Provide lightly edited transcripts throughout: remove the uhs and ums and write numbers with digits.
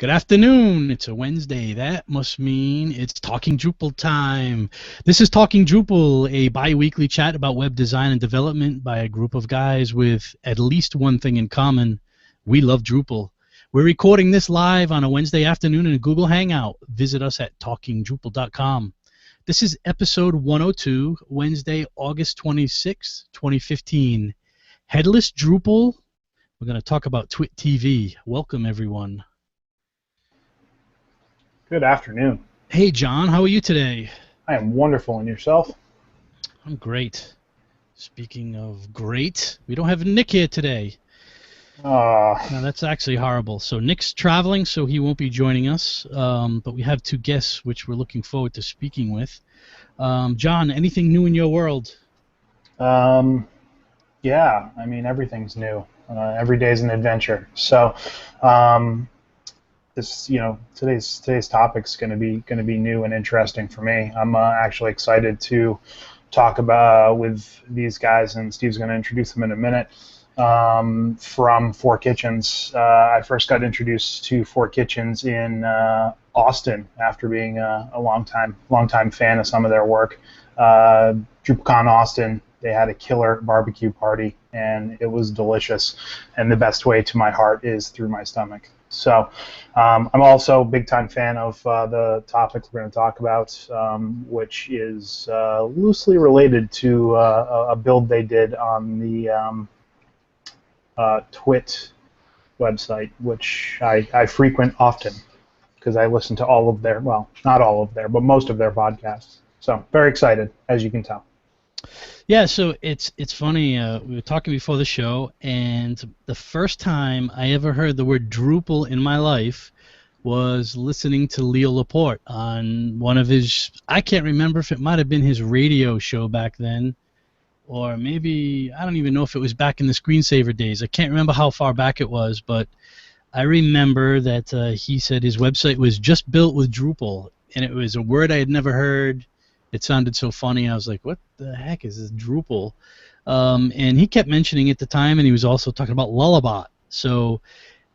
Good afternoon. It's a Wednesday. That must mean it's Talking Drupal time. This is Talking Drupal, a bi-weekly chat about web design and development by a group of guys with at least one thing in common. We love Drupal. We're recording this live on a Wednesday afternoon in a Google Hangout. Visit us at talkingdrupal.com. This is episode 102, Wednesday, August 26, 2015. Headless Drupal. We're going to talk about Twittv. Welcome, everyone. Good afternoon. Hey, John. How are you today? I am wonderful. And yourself? I'm great. Speaking of great, we don't have Nick here today. No, that's actually horrible. So Nick's traveling, so he won't be joining us. But we have two guests, which we're looking forward to speaking with. John, anything new in your world? Yeah. I mean, everything's new. Every day's an adventure. So, today's topic's going to be new and interesting for me. I'm actually excited to talk about with these guys, and Steve's going to introduce them in a minute. From Four Kitchens, I first got introduced to Four Kitchens in Austin after being a long-time fan of some of their work. DrupalCon Austin, they had a killer barbecue party, and it was delicious. And the best way to my heart is through my stomach. So I'm also a big-time fan of the topic we're going to talk about, which is loosely related to a build they did on the Twit website, which I frequent often because I listen to all of their, well, not all of their, but most of their podcasts. So very excited, as you can tell. Yeah, so it's funny. We were talking before the show, and the first time I ever heard the word Drupal in my life was listening to Leo Laporte on one of his, I can't remember if it might have been his radio show back then, or maybe, I don't even know if it was back in the screensaver days. I can't remember how far back it was, but I remember that he said his website was just built with Drupal, and it was a word I had never heard. It sounded so funny. I was like, what the heck is this Drupal? And he kept mentioning it at the time, and he was also talking about Lullabot. So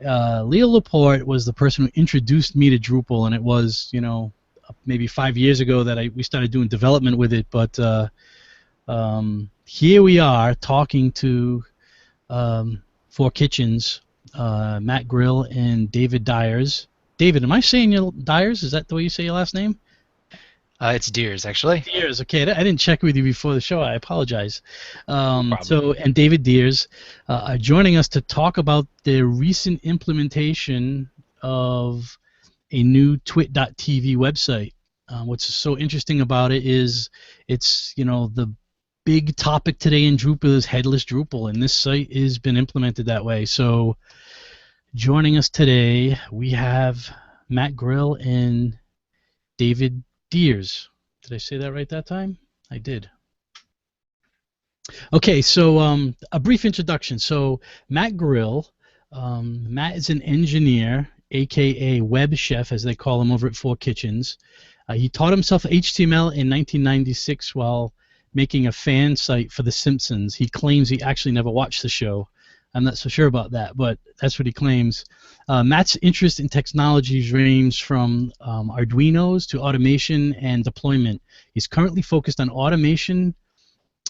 Leo Laporte was the person who introduced me to Drupal, and it was, maybe 5 years ago that we started doing development with it. But here we are talking to Four Kitchens, Matt Grill and David Dyers. David, am I saying your Dyers? Is that the way you say your last name? It's Deers, actually. Deers, okay. I didn't check with you before the show. I apologize. And David Deers are joining us to talk about the recent implementation of a new Twit.tv website. What's so interesting about it is it's, the big topic today in Drupal is Headless Drupal, and this site has been implemented that way. So joining us today, we have Matt Grill and David Deers. Did I say that right that time? I did. Okay, so a brief introduction. So Matt Grill, Matt is an engineer, aka web chef, as they call him over at Four Kitchens. He taught himself HTML in 1996 while making a fan site for The Simpsons. He claims he actually never watched the show. I'm not so sure about that, but that's what he claims. Matt's interest in technologies range from Arduinos to automation and deployment. He's currently focused on automation,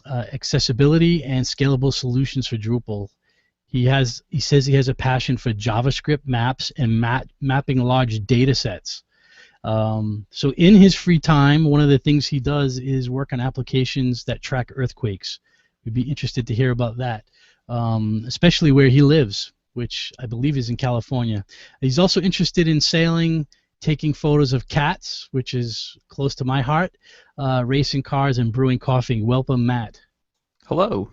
accessibility, and scalable solutions for Drupal. He says he has a passion for JavaScript maps and mapping large data sets. So in his free time, one of the things he does is work on applications that track earthquakes. We'd be interested to hear about that. Especially where he lives, which I believe is in California. He's also interested in sailing, taking photos of cats, which is close to my heart, racing cars, and brewing coffee. Welcome, Matt. Hello.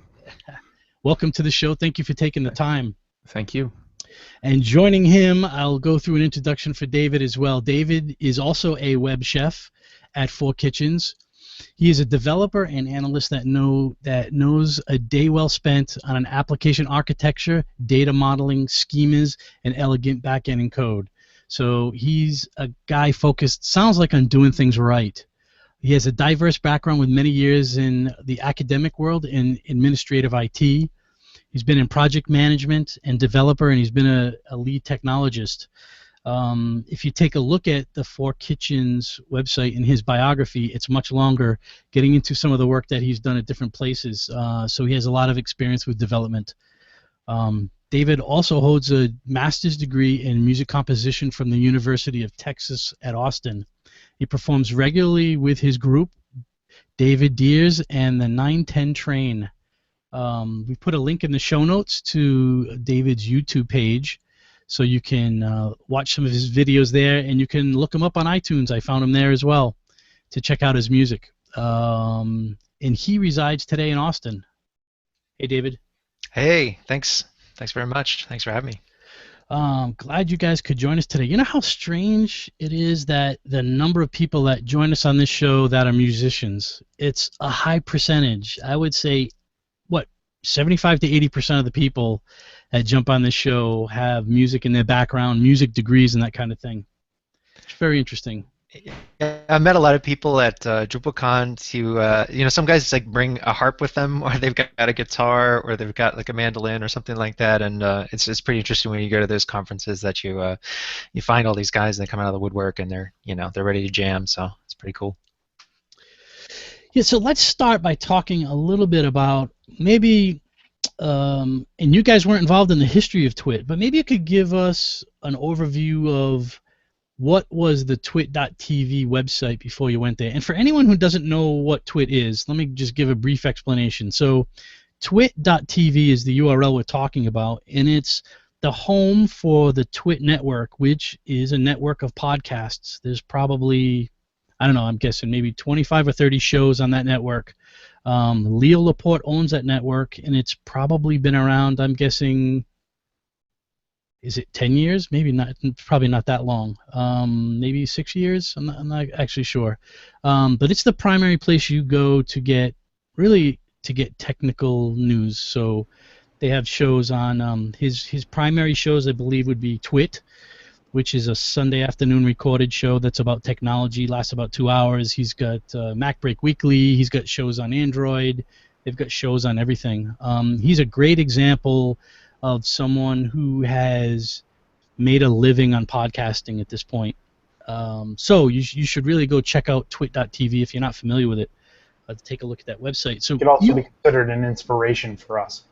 Welcome to the show. Thank you for taking the time. Thank you. And joining him, I'll go through an introduction for David as well. David is also a web chef at Four Kitchens. He is a developer and analyst that knows a day well spent on an application architecture, data modeling, schemas, and elegant back-end code. So he's a guy focused, sounds like, on doing things right. He has a diverse background with many years in the academic world in administrative IT. He's been in project management and developer, and he's been a lead technologist. If you take a look at the Four Kitchens website and his biography, it's much longer, getting into some of the work that he's done at different places. So he has a lot of experience with development. David also holds a master's degree in music composition from the University of Texas at Austin. He performs regularly with his group, David Deers and the 910 Train. We put a link in the show notes to David's YouTube page, so you can watch some of his videos there, and you can look him up on iTunes. I found him there as well to check out his music. And he resides today in Austin. Hey, David. Hey, thanks. Thanks very much. Thanks for having me. Glad you guys could join us today. You know how strange it is that the number of people that join us on this show that are musicians, it's a high percentage. I would say, 75 to 80% of the people that jump on this show have music in their background, music degrees, and that kind of thing. It's very interesting. I met a lot of people at DrupalCon who, some guys like bring a harp with them, or they've got a guitar, or they've got like a mandolin or something like that, and it's pretty interesting when you go to those conferences that you find all these guys and they come out of the woodwork and they're ready to jam. So it's pretty cool. Yeah, so let's start by talking a little bit about maybe, and you guys weren't involved in the history of Twit, but maybe you could give us an overview of what was the Twit.tv website before you went there. And for anyone who doesn't know what Twit is, let me just give a brief explanation. So Twit.tv is the URL we're talking about, and it's the home for the Twit network, which is a network of podcasts. There's probably, I don't know, I'm guessing maybe 25 or 30 shows on that network. Leo Laporte owns that network, and it's probably been around, I'm guessing, is it 10 years? Maybe not, probably not that long. Maybe 6 years? I'm not actually sure. But it's the primary place you go to get technical news. So they have shows on, his primary shows, I believe, would be Twit, which is a Sunday afternoon recorded show that's about technology, lasts about 2 hours. He's got Mac Break Weekly. He's got shows on Android. They've got shows on everything. He's a great example of someone who has made a living on podcasting at this point. So you should really go check out twit.tv if you're not familiar with it. Take a look at that website. So it could also be considered an inspiration for us.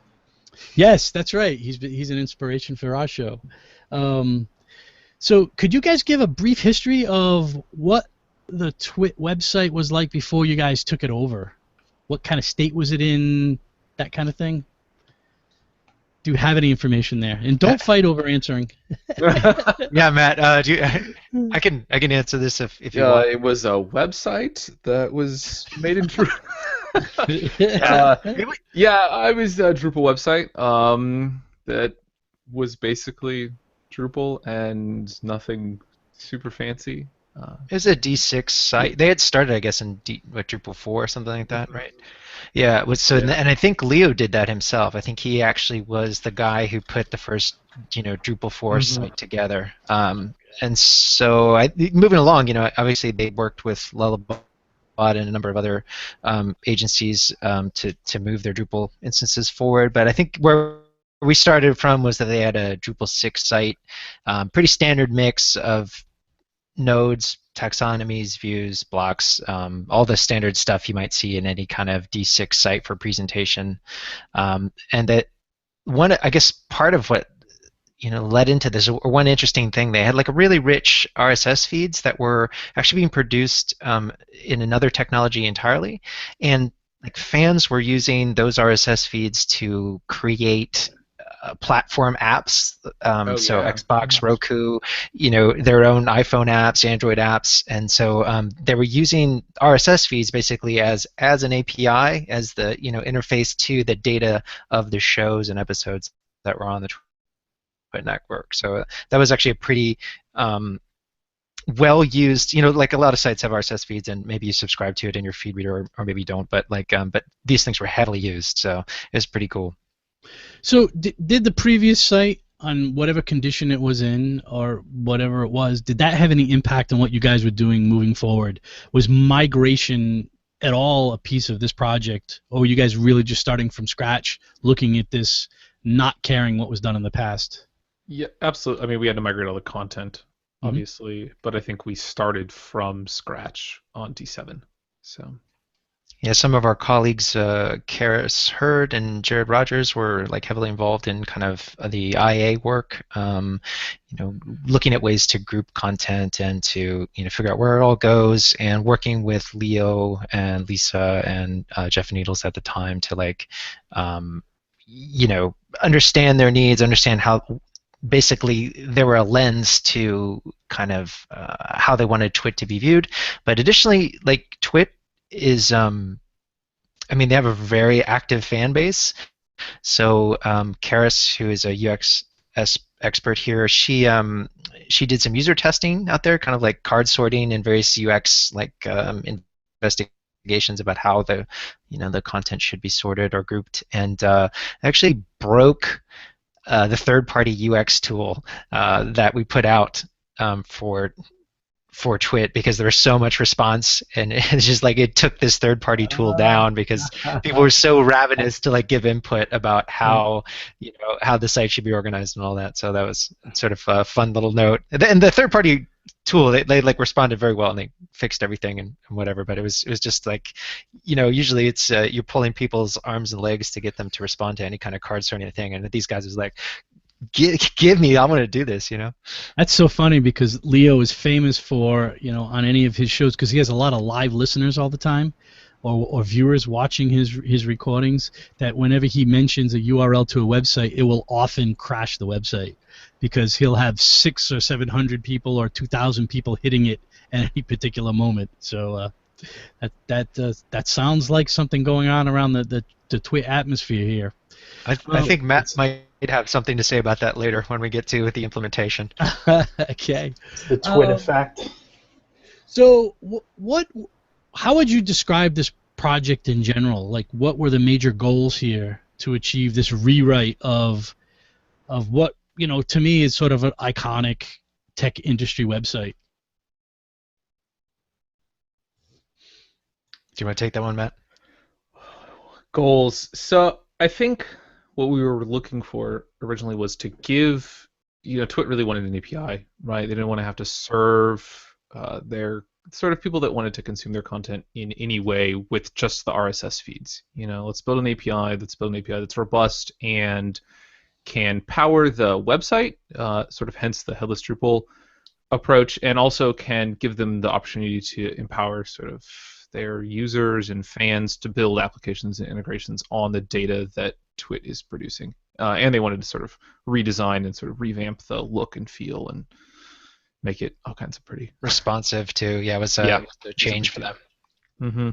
Yes, that's right. He's an inspiration for our show. So could you guys give a brief history of what the Twit website was like before you guys took it over? What kind of state was it in? That kind of thing? Do you have any information there? And don't fight over answering. Yeah, Matt. I can answer this if you want. It was a website that was made in Drupal. Yeah, I was a Drupal website that was basically Drupal and nothing super fancy. It was a D6 site. They had started, I guess, in Drupal 4 or something like that, right? Yeah. It was, so, yeah. And I think Leo did that himself. I think he actually was the guy who put the first, Drupal 4 site together. And so, moving along, obviously they worked with Lullabot and a number of other agencies to move their Drupal instances forward. But I think where we started from was that they had a Drupal 6 site, pretty standard mix of nodes, taxonomies, views, blocks, all the standard stuff you might see in any kind of D6 site for presentation. And that I guess part of what led into this, or one interesting thing, they had like a really rich RSS feeds that were actually being produced in another technology entirely, and like fans were using those RSS feeds to create platform apps, so Xbox, Roku, their own iPhone apps, Android apps, and so they were using RSS feeds basically as an API, as the interface to the data of the shows and episodes that were on the Twit network. So that was actually a pretty well used, like a lot of sites have RSS feeds, and maybe you subscribe to it in your feed reader, or maybe you don't, but but these things were heavily used, so it was pretty cool. So did the previous site, on whatever condition it was in or whatever it was, did that have any impact on what you guys were doing moving forward? Was migration at all a piece of this project, or were you guys really just starting from scratch, looking at this, not caring what was done in the past? Yeah, absolutely. I mean, we had to migrate all the content obviously, but I think we started from scratch on D7. So. Yeah, some of our colleagues, Karis Hurd and Jared Rogers, were like heavily involved in kind of the IA work. Looking at ways to group content and to figure out where it all goes, and working with Leo and Lisa and Jeff Needles at the time to understand their needs, understand how basically there were a lens to kind of how they wanted Twit to be viewed. But additionally, like Twit is they have a very active fan base. So Karis, who is a UX expert here, she did some user testing out there, kind of like card sorting and various UX investigations about how the content should be sorted or grouped, and actually broke the third-party UX tool that we put out for Twit, because there was so much response, and it's just like it took this third-party tool down because people were so ravenous to give input about how how the site should be organized and all that. So that was sort of a fun little note. And the third-party tool, they responded very well, and they fixed everything and whatever. But it was just usually it's you're pulling people's arms and legs to get them to respond to any kind of cards or anything, and these guys was like, give me, I want to do this, That's so funny, because Leo is famous for, on any of his shows, because he has a lot of live listeners all the time, or viewers watching his recordings, that whenever he mentions a URL to a website, it will often crash the website, because he'll have 600 or 700 people or 2,000 people hitting it at any particular moment. So that sounds like something going on around the Twit atmosphere here. I think Matt might have something to say about that later when we get to the implementation. Okay. It's the Twit effect. So how would you describe this project in general? Like, what were the major goals here to achieve this rewrite of what, to me is sort of an iconic tech industry website? Do you want to take that one, Matt? Goals. So I think what we were looking for originally was to give, Twit really wanted an API, right? They didn't want to have to serve their sort of people that wanted to consume their content in any way with just the RSS feeds. Let's build an API. Let's build an API that's robust and can power the website, sort of hence the Headless Drupal approach, and also can give them the opportunity to empower sort of their users and fans to build applications and integrations on the data that Twit is producing. And they wanted to sort of redesign and sort of revamp the look and feel and make it all kinds of pretty responsive too. Yeah, it was a change for them. Mm-hmm.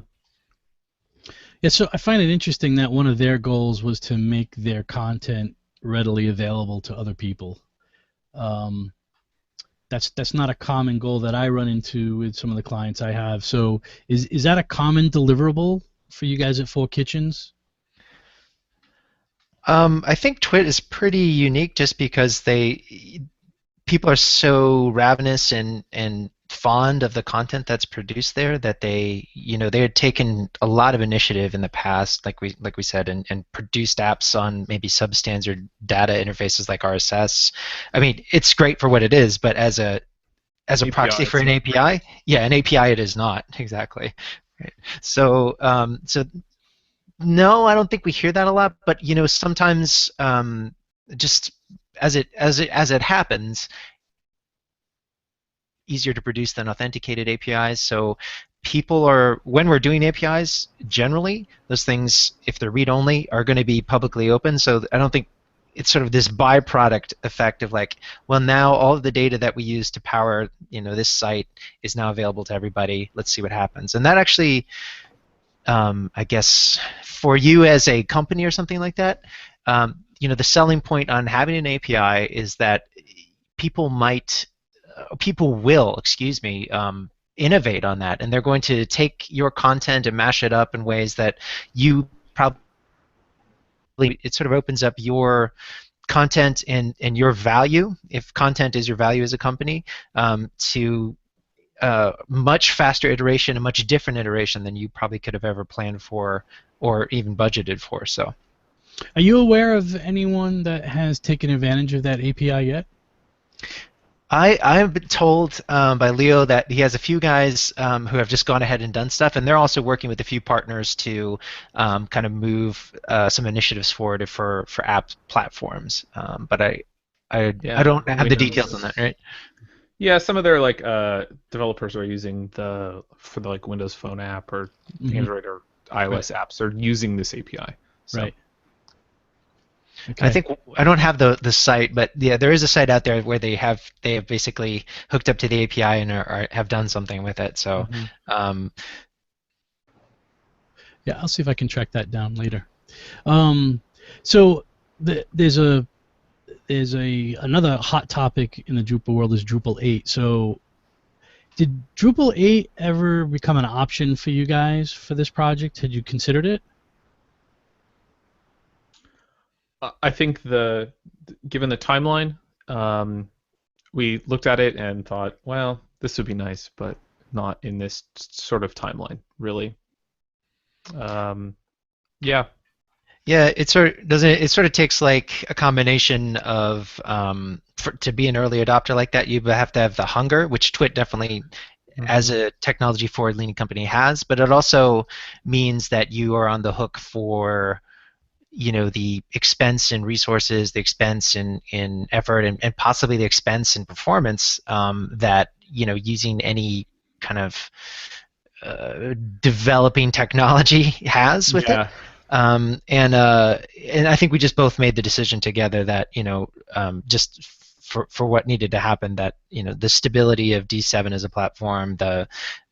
Yeah, so I find it interesting that one of their goals was to make their content readily available to other people. That's not a common goal that I run into with some of the clients I have. So is that a common deliverable for you guys at Four Kitchens? I think Twit is pretty unique just because people are so ravenous and fond of the content that's produced there that they had taken a lot of initiative in the past, like we said, and produced apps on maybe substandard data interfaces like RSS. I mean, it's great for what it is, but as a proxy for an API, an API it is not exactly. Right. So no, I don't think we hear that a lot, but sometimes just as it happens, easier to produce than authenticated APIs. So when we're doing APIs, generally those things, if they're read-only, are going to be publicly open. So I don't think it's sort of this byproduct effect of now all of the data that we use to power this site is now available to everybody. Let's see what happens. And that actually, I guess, for you as a company or something like that, the selling point on having an API is that people will innovate on that, and they're going to take your content and mash it up in ways that you probably, it sort of opens up your content and your value, if content is your value as a company, to much faster iteration, a much different iteration than you probably could have ever planned for or even budgeted for. So, are you aware of anyone that has taken advantage of that API yet? I've been told by Leo that he has a few guys who have just gone ahead and done stuff, and they're also working with a few partners to kind of move some initiatives forward for app platforms. But I don't have the details on that, right? Yeah, some of their like developers are using for the like Windows Phone app or Android or iOS apps are using this API. So. Right. Okay. I think I don't have the site, but yeah, there is a site out there where they have basically hooked up to the API and have done something with it. So, yeah, I'll see if I can track that down later. So there's another hot topic in the Drupal world is Drupal 8. So did Drupal 8 ever become an option for you guys for this project? Had you considered it? I think given the timeline, we looked at it and thought, well, this would be nice, but not in this sort of timeline, really. Yeah. Yeah, it sort of takes like a combination of to be an early adopter like that, you have to have the hunger, which Twit definitely, as a technology forward-leaning company, has, but it also means that you are on the hook for the expense in resources, the expense in effort, and possibly the expense in performance that using any kind of developing technology has with it. And I think we just both made the decision together that just for what needed to happen, that the stability of D7 as a platform,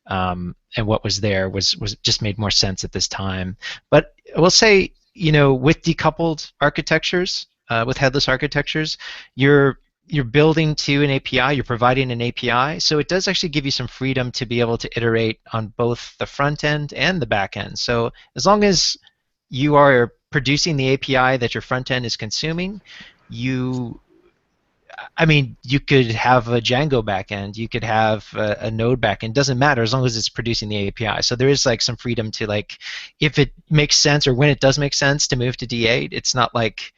and what was there was just made more sense at this time. But I will say, with decoupled architectures, with headless architectures, you're building to an API, you're providing an API, so it does actually give you some freedom to be able to iterate on both the front end and the back end. So as long as you are producing the API that your front end is consuming, you could have a Django backend, you could have a Node backend. Doesn't matter as long as it's producing the API. So there is like some freedom to, like, if it makes sense or when it does make sense to move to D8. It's not like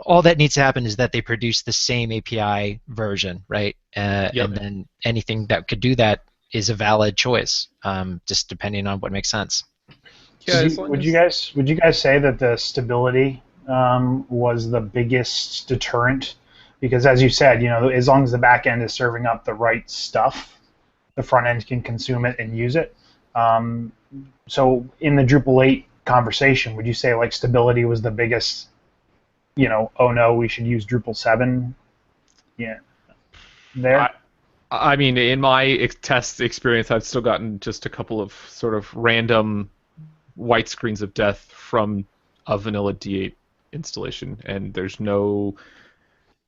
all that needs to happen is that they produce the same API version, right? And then anything that could do that is a valid choice, just depending on what makes sense. Yeah, would you guys say that the stability was the biggest deterrent? Because as you said, as long as the back end is serving up the right stuff, the front end can consume it and use it. So in the Drupal 8 conversation, would you say like stability was the biggest, oh no, we should use Drupal 7? Yeah. There? I mean, in my test experience, I've still gotten just a couple of sort of random white screens of death from a vanilla D8 installation, and there's no...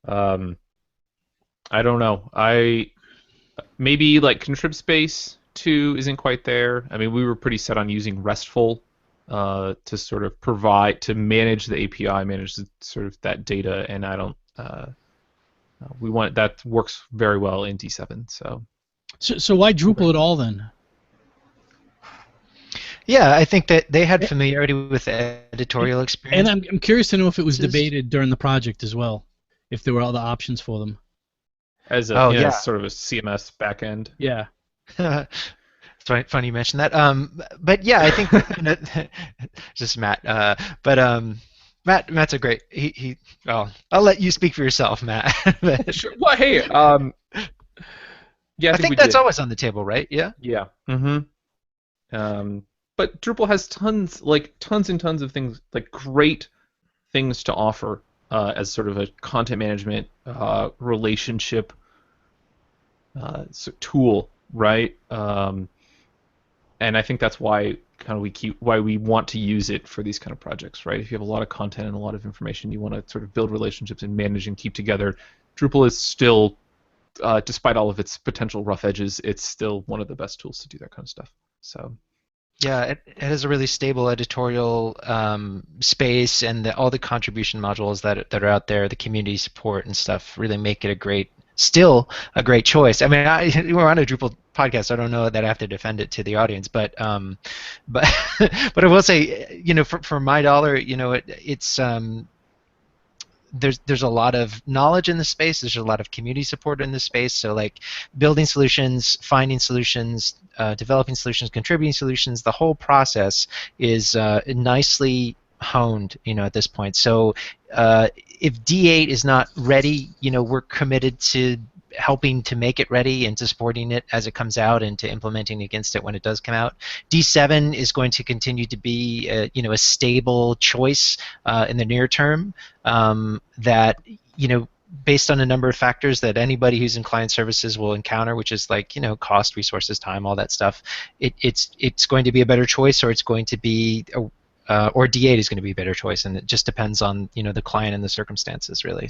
I don't know. Maybe like contrib space 2 isn't quite there. I mean, we were pretty set on using RESTful to sort of manage the API, manage sort of that data, and I don't. That works very well in D7. So why Drupal at all then? Yeah, I think that they had familiarity with editorial experience. And I'm curious to know if it was debated during the project as well, if there were other options for them. As sort of a CMS backend. Yeah. It's funny you mentioned that. But yeah, I think just Matt. Matt's a great. I'll let you speak for yourself, Matt. Sure. Well, hey. Yeah, I think that's always on the table, right? Yeah. Yeah. But Drupal has tons and tons of things, like great things to offer as sort of a content management relationship tool, right? And I think that's why we want to use it for these kind of projects, right? If you have a lot of content and a lot of information, you want to sort of build relationships and manage and keep together. Drupal is still, despite all of its potential rough edges, it's still one of the best tools to do that kind of stuff. So. Yeah, it has a really stable editorial space, and all the contribution modules that are out there, the community support and stuff, really make it still a great choice. I mean, we're on a Drupal podcast, so I don't know that I have to defend it to the audience, but but I will say, for my dollar, it's there's a lot of knowledge in the space. There's a lot of community support in this space. So like building solutions, finding solutions, developing solutions, contributing solutions. The whole process is nicely honed, at this point. So if D8 is not ready, we're committed to helping to make it ready and to supporting it as it comes out and to implementing against it when it does come out. D7 is going to continue to be a stable choice in the near term that based on a number of factors that anybody who's in client services will encounter, which is like cost, resources, time, all that stuff. It's going to be a better choice, or it's going to be or D8 is going to be a better choice, and it just depends on the client and the circumstances, really.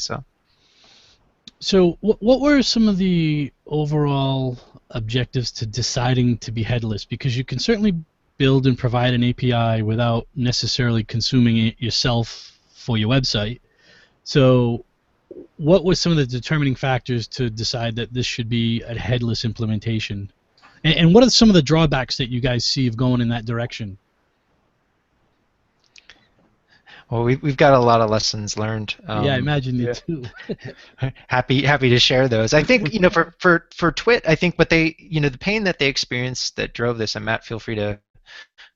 So what were some of the overall objectives to deciding to be headless? Because you can certainly build and provide an API without necessarily consuming it yourself for your website. So what were some of the determining factors to decide that this should be a headless implementation? And what are some of the drawbacks that you guys see of going in that direction? Well, we've got a lot of lessons learned. Yeah, I imagine you too. happy to share those. I think for Twit, I think what they the pain that they experienced that drove this, and Matt, feel free to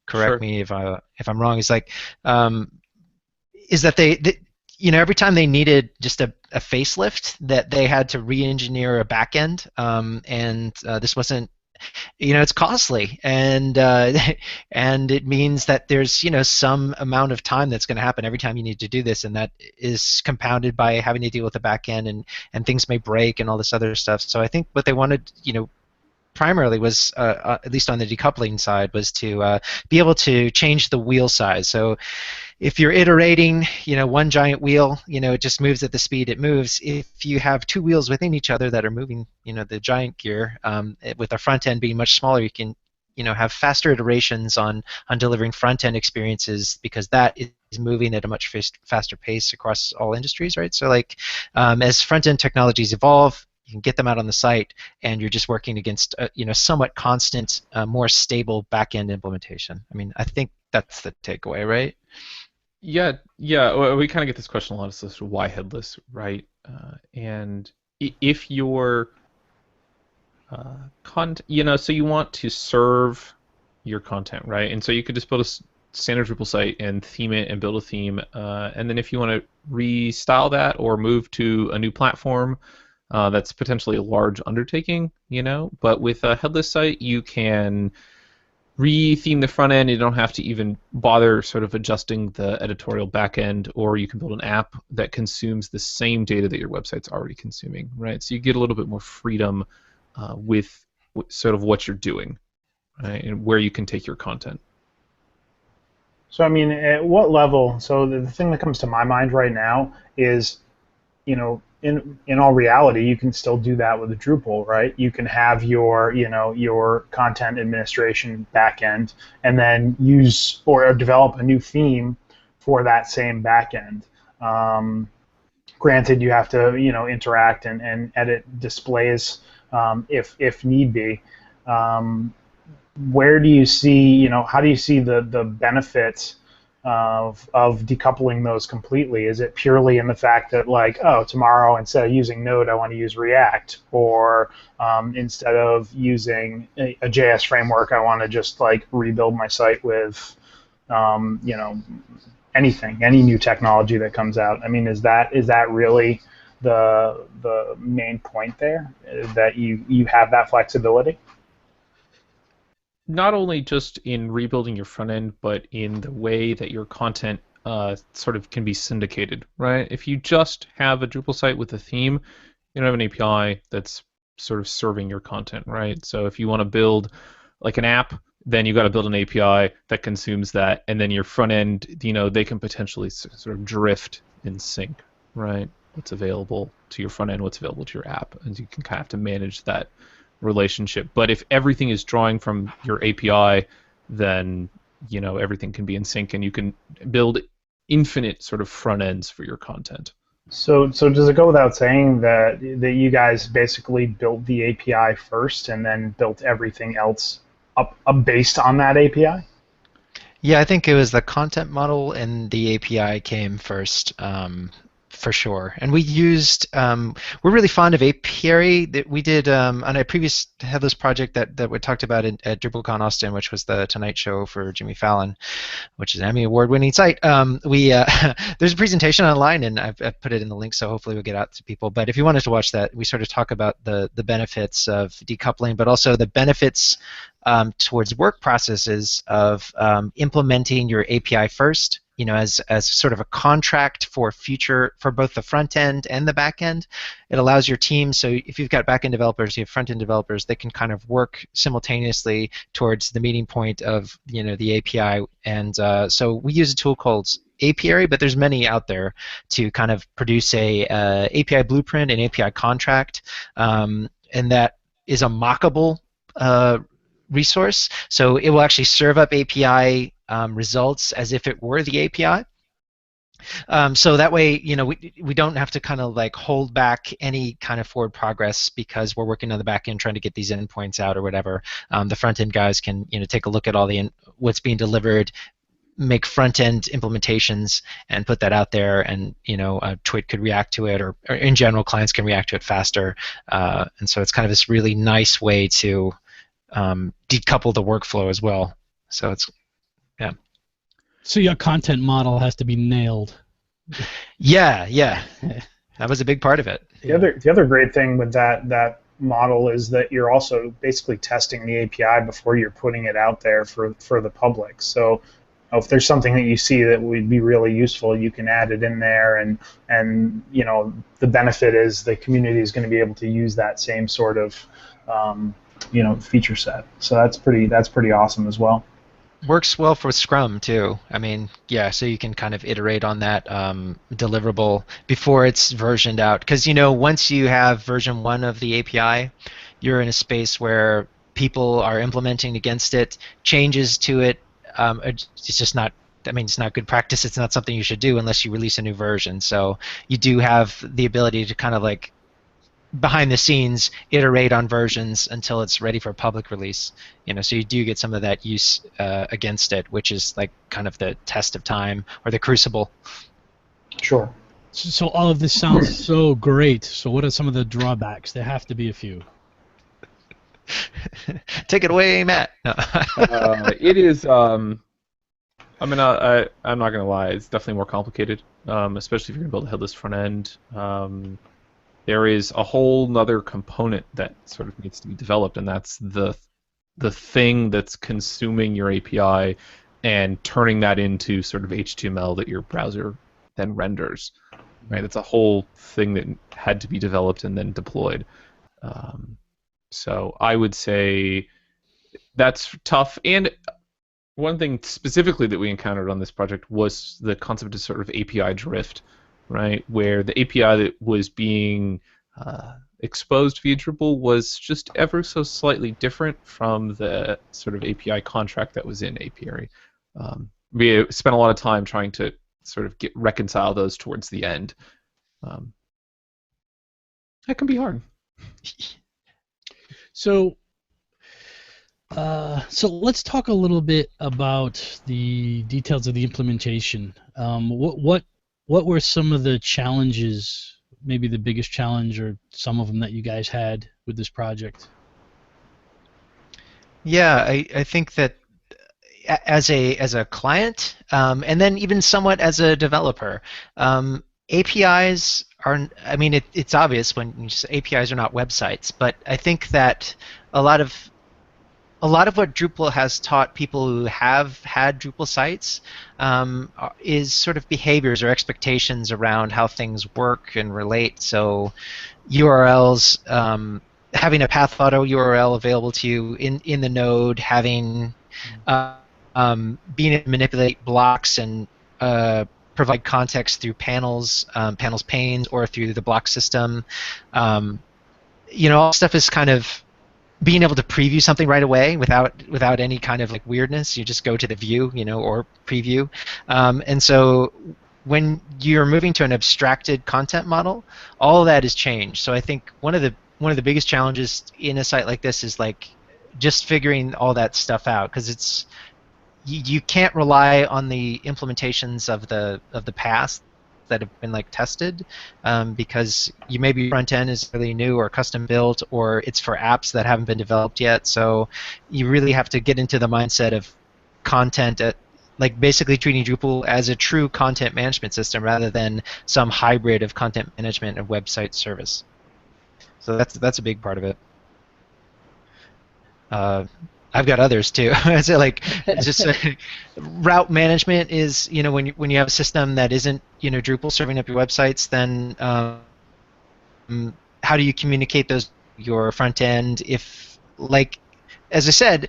correct me if I'm wrong. Is like is that they every time they needed just a facelift, that they had to re-engineer a backend, and this wasn't. It's costly, and it means that there's some amount of time that's going to happen every time you need to do this, and that is compounded by having to deal with the back end, and things may break and all this other stuff. So I think what they wanted, primarily was, at least on the decoupling side, was to be able to change the wheel size. So if you're iterating, one giant wheel, it just moves at the speed it moves. If you have two wheels within each other that are moving, the giant gear, with the front end being much smaller, you can, have faster iterations on delivering front end experiences, because that is moving at a much faster pace across all industries, right? So like as front end technologies evolve, you can get them out on the site, and you're just working against somewhat constant, more stable back-end implementation. I mean, I think that's the takeaway, right? Yeah. Well, we kind of get this question a lot, as to why headless, right? And if your so you want to serve your content, right? And so you could just build a standard Drupal site and theme it and build a theme, and then if you want to restyle that or move to a new platform, that's potentially a large undertaking, But with a headless site, you can re-theme the front end. You don't have to even bother sort of adjusting the editorial back end, or you can build an app that consumes the same data that your website's already consuming, right? So you get a little bit more freedom with sort of what you're doing, right, and where you can take your content. So I mean, at what level? So the thing that comes to my mind right now is, in all reality, you can still do that with a Drupal, right? You can have your content administration backend, and then use or develop a new theme for that same backend. Granted, you have to interact and edit displays if need be. Where do you see how do you see the benefits of decoupling those completely? Is it purely in the fact that, like, oh, tomorrow instead of using Node, I want to use React, or instead of using a JS framework, I want to just like rebuild my site with anything, any new technology that comes out? I mean, is that really the main point there, that you have that flexibility? Not only just in rebuilding your front end, but in the way that your content sort of can be syndicated, right? If you just have a Drupal site with a theme, you don't have an API that's sort of serving your content, right? So if you want to build like an app, then you got to build an API that consumes that, and then your front end, they can potentially sort of drift in sync, right? What's available to your front end, what's available to your app, and you can kind of have to manage that relationship. But if everything is drawing from your API, then everything can be in sync, and you can build infinite sort of front ends for your content. So does it go without saying that you guys basically built the API first and then built everything else up based on that API? Yeah, I think it was the content model and the API came first. For sure. And we used, we're really fond of apiary. That we did on a previous Headless project that we talked about at DrupalCon Austin, which was the Tonight Show for Jimmy Fallon, which is an Emmy Award-winning site. There's a presentation online, and I've put it in the link, so hopefully we'll get out to people. But if you wanted to watch that, we sort of talk about the benefits of decoupling, but also the benefits towards work processes of implementing your API first, as sort of a contract for both the front end and the back end. It allows your team, so if you've got back end developers, you have front end developers, they can kind of work simultaneously towards the meeting point of the API. And so we use a tool called Apiary, but there's many out there to kind of produce a API blueprint and API contract, and that is a mockable resource. So it will actually serve up API results as if it were the API. So that way, we don't have to kind of like hold back any kind of forward progress because we're working on the back end trying to get these endpoints out or whatever. The front end guys can take a look at all what's being delivered, make front end implementations, and put that out there. And Twit could react to it, or in general, clients can react to it faster. And so it's kind of this really nice way to decouple the workflow as well. So it's So your content model has to be nailed. Yeah. That was a big part of it. The other great thing with that model is that you're also basically testing the API before you're putting it out there for the public. So if there's something that you see that would be really useful, you can add it in there, and the benefit is the community is going to be able to use that same sort of feature set. So that's pretty awesome as well. Works well for Scrum too. I mean, so you can kind of iterate on that deliverable before it's versioned out. Because once you have version 1 of the API, you're in a space where people are implementing against it, changes to it. It's just not. I mean, it's not good practice. It's not something you should do unless you release a new version. So you do have the ability to kind of like behind the scenes iterate on versions until it's ready for public release. So you do get some of that use against it, which is like kind of the test of time or the crucible. Sure. So all of this sounds so great. So what are some of the drawbacks? There have to be a few. Take it away, Matt. No. It is. I'm not gonna lie. It's definitely more complicated, especially if you're gonna build a headless front end. There is a whole nother component that sort of needs to be developed, and that's the thing that's consuming your API and turning that into sort of HTML that your browser then renders. Right? It's a whole thing that had to be developed and then deployed. So I would say that's tough. And one thing specifically that we encountered on this project was the concept of sort of API drift, right? Where the API that was being exposed via Drupal was just ever so slightly different from the sort of API contract that was in Apiary. We spent a lot of time trying to sort of reconcile those towards the end. That can be hard. So let's talk a little bit about the details of the implementation. What were some of the challenges, maybe the biggest challenge or some of them that you guys had with this project? Yeah, I think that as a client, and then even somewhat as a developer, APIs are, I mean, it's obvious when you say APIs are not websites, but I think that a lot of what Drupal has taught people who have had Drupal sites is sort of behaviors or expectations around how things work and relate. So URLs, having a path auto URL available to you in the node, having being able to manipulate blocks and provide context through panels panes, or through the block system. All stuff is kind of being able to preview something right away without any kind of like weirdness. You just go to the view, or preview. And so when you're moving to an abstracted content model, all of that is changed. So I think one of the biggest challenges in a site like this is like just figuring all that stuff out, because you can't rely on the implementations of the past that have been like tested, because you maybe your front end is really new or custom built, or it's for apps that haven't been developed yet. So you really have to get into the mindset of content like basically treating Drupal as a true content management system rather than some hybrid of content management and website service. So that's a big part of it. I've got others too. So like, just route management is, when you have a system that isn't, Drupal serving up your websites, then how do you communicate your front end? If, like, as I said,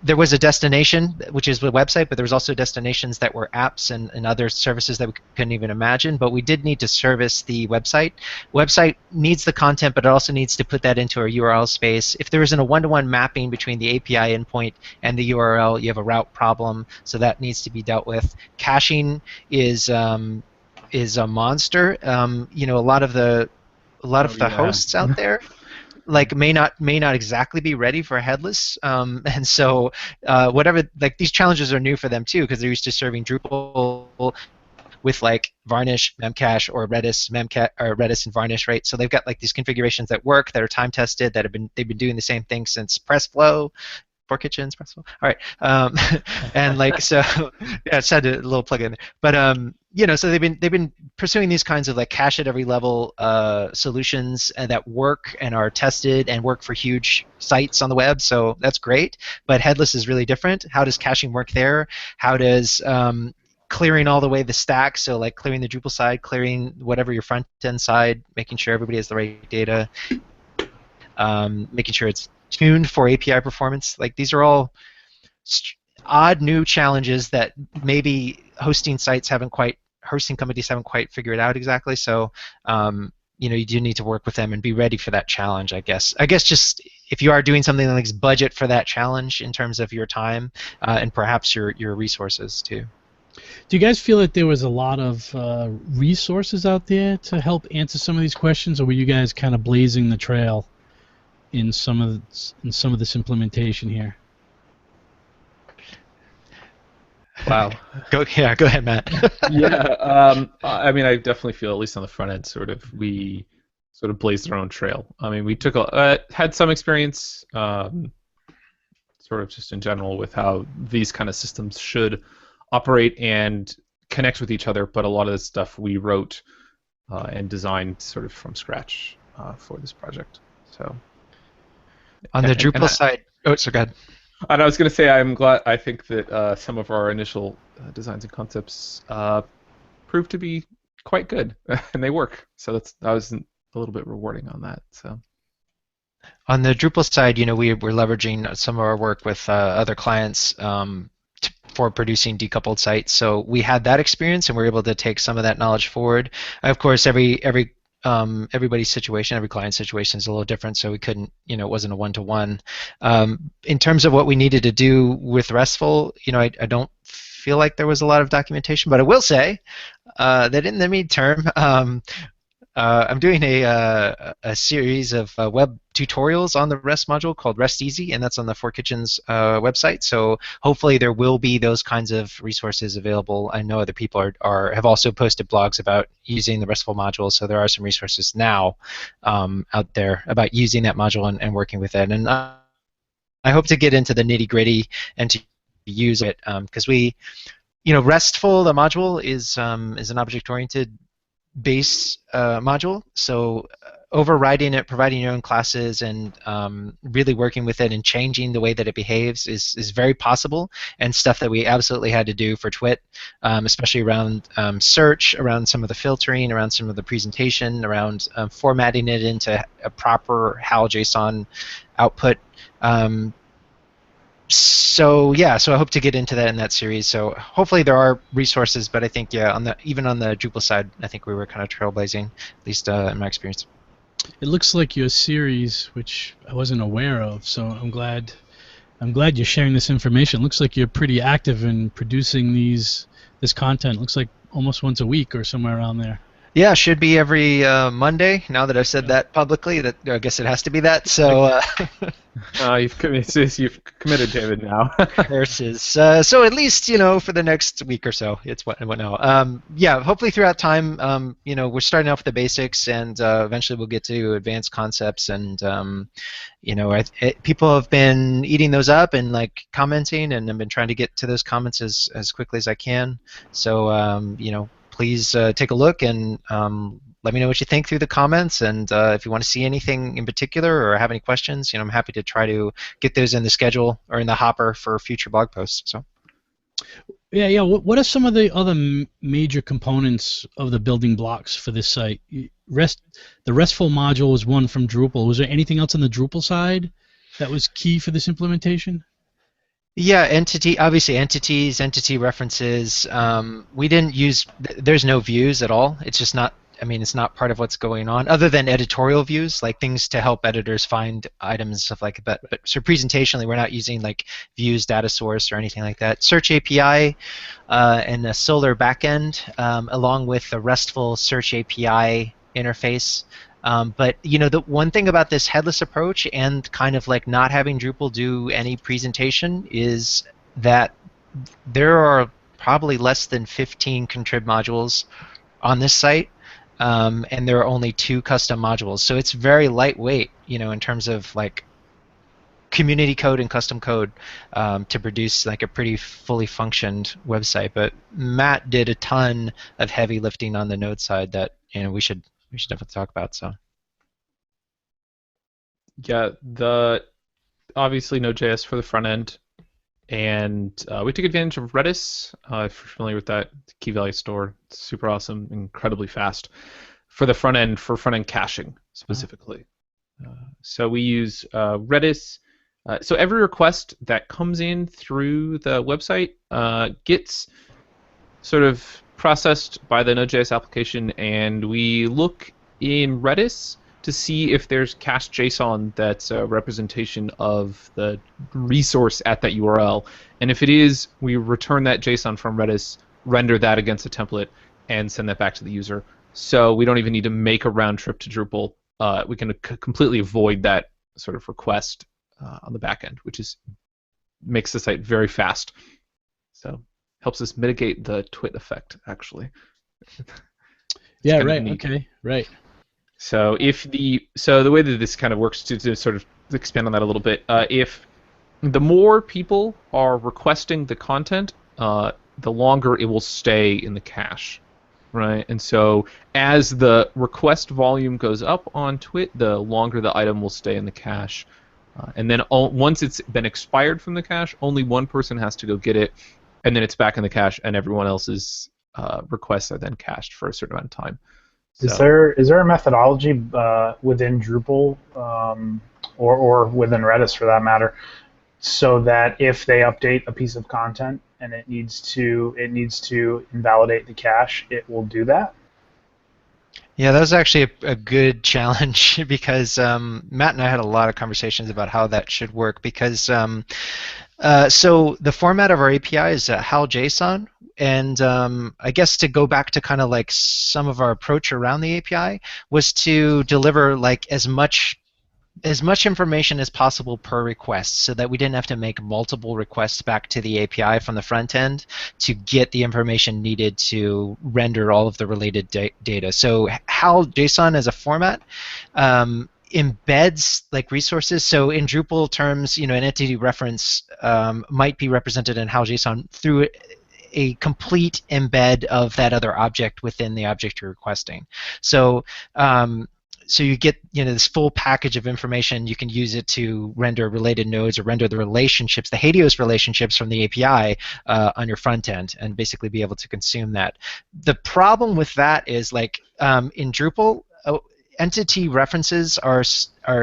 there was a destination, which is the website, but there was also destinations that were apps and other services that we couldn't even imagine. But we did need to service the website. Website needs the content, but it also needs to put that into our URL space. If there isn't a one-to-one mapping between the API endpoint and the URL, you have a route problem. So that needs to be dealt with. Caching is a monster. A lot of the hosts out there like may not exactly be ready for headless, and so whatever, like, these challenges are new for them too, because they're used to serving Drupal with like Varnish, Memcache, or Redis, Redis and Varnish, right? So they've got like these configurations that work, that are time tested, they've been doing the same thing since PressFlow. 4 Kitchens, PressFlow. All right, and like, so yeah, I just had a little plug in there. But so they've been pursuing these kinds of like cache at every level solutions that work and are tested and work for huge sites on the web. So that's great. But headless is really different. How does caching work there? How does clearing all the way the stack, so like clearing the Drupal side, clearing whatever your front end side, making sure everybody has the right data, making sure it's tuned for API performance. Like, these are all odd new challenges that maybe hosting companies haven't quite figured out exactly. So you do need to work with them and be ready for that challenge, I guess. Just if you are doing something like budget for that challenge in terms of your time and perhaps your resources too. Do you guys feel that there was a lot of resources out there to help answer some of these questions, or were you guys kind of blazing the trail in some of this implementation here? Wow. Go ahead, Matt. Yeah, I mean, I definitely feel, at least on the front end, we sort of blazed our own trail. I mean, we had some experience, sort of just in general, with how these kind of systems should operate and connect with each other, but a lot of this stuff we wrote and designed sort of from scratch for this project. So. On the Drupal side, so go ahead. And I was going to say, I think that some of our initial designs and concepts proved to be quite good, and they work. So I was a little bit rewarding on that. So. On the Drupal side, we're leveraging some of our work with other clients for producing decoupled sites. So we had that experience, and we're able to take some of that knowledge forward. Of course, everybody's situation, every client's situation is a little different, so we couldn't, it wasn't a one-to-one. In terms of what we needed to do with RESTful, I don't feel like there was a lot of documentation, but I will say that in the midterm, I'm doing a series of web tutorials on the REST module called REST Easy, and that's on the 4 Kitchens website. So hopefully there will be those kinds of resources available. I know other people have also posted blogs about using the RESTful module, so there are some resources now out there about using that module and working with it. And I hope to get into the nitty-gritty and to use it, because RESTful, the module, is an object-oriented base module, so overriding it, providing your own classes, and really working with it and changing the way that it behaves is very possible, and stuff that we absolutely had to do for Twit, especially around search, around some of the filtering, around some of the presentation, around formatting it into a proper HAL JSON output. So I hope to get into that in that series. So hopefully there are resources, but I think even on the Drupal side, I think we were kind of trailblazing, at least in my experience. It looks like your series, which I wasn't aware of, so I'm glad you're sharing this information. It looks like you're pretty active in producing this content. It looks like almost once a week or somewhere around there. Yeah, should be every Monday. Now that I've said that publicly, that I guess it has to be that. So You've committed, David. Now. curses. So at least for the next week or so, it's what now. Yeah, hopefully throughout time, we're starting off with the basics, and eventually we'll get to advanced concepts. And people have been eating those up and like commenting, and I've been trying to get to those comments as quickly as I can. So please take a look and let me know what you think through the comments. And if you want to see anything in particular or have any questions, I'm happy to try to get those in the schedule or in the hopper for future blog posts. So. Yeah. What are some of the other major components of the building blocks for this site? The RESTful module was one from Drupal. Was there anything else on the Drupal side that was key for this implementation? Yeah, obviously entities, entity references. We didn't use, there's no views at all. It's just not, it's not part of what's going on, other than editorial views, like things to help editors find items and stuff like that. But so presentationally, we're not using like views, data source, or anything like that. Search API and a Solr backend, along with the RESTful Search API interface. But the one thing about this headless approach and kind of like not having Drupal do any presentation is that there are probably less than 15 contrib modules on this site, and there are only 2 custom modules. So it's very lightweight, in terms of like community code and custom code to produce like a pretty fully functioned website. But Matt did a ton of heavy lifting on the Node side that we should definitely talk about. So. Yeah, obviously Node.js for the front end, and we took advantage of Redis. If you're familiar with that key value store, it's super awesome, incredibly fast for the front end, for front end caching specifically. So we use Redis. So every request that comes in through the website gets sort of processed by the Node.js application, and we look in Redis to see if there's cached JSON that's a representation of the resource at that URL. And if it is, we return that JSON from Redis, render that against a template, and send that back to the user. So we don't even need to make a round trip to Drupal. We can completely avoid that sort of request on the back end, which makes the site very fast. So helps us mitigate the twit effect, actually. Yeah, right. Neat. Okay, right. So the way that this kind of works, to sort of expand on that a little bit, if the more people are requesting the content, the longer it will stay in the cache, right? And so as the request volume goes up on Twit, the longer the item will stay in the cache. And then once it's been expired from the cache, only one person has to go get it, and then it's back in the cache, and everyone else's requests are then cached for a certain amount of time. So. Is there a methodology within Drupal or within Redis for that matter, so that if they update a piece of content and it needs to invalidate the cache, it will do that? Yeah, that was actually a good challenge because Matt and I had a lot of conversations about how that should work, because so the format of our API is HAL JSON, and I guess to go back to kind of like some of our approach around the API was to deliver like as much information as possible per request, so that we didn't have to make multiple requests back to the API from the front end to get the information needed to render all of the related data. So HAL JSON as a format embeds like resources. So in Drupal terms, an entity reference might be represented in HAL JSON through a complete embed of that other object within the object you're requesting. So so you get this full package of information. You can use it to render related nodes or render the relationships, the Helios relationships from the API on your front end, and basically be able to consume that. The problem with that is like in Drupal, entity references are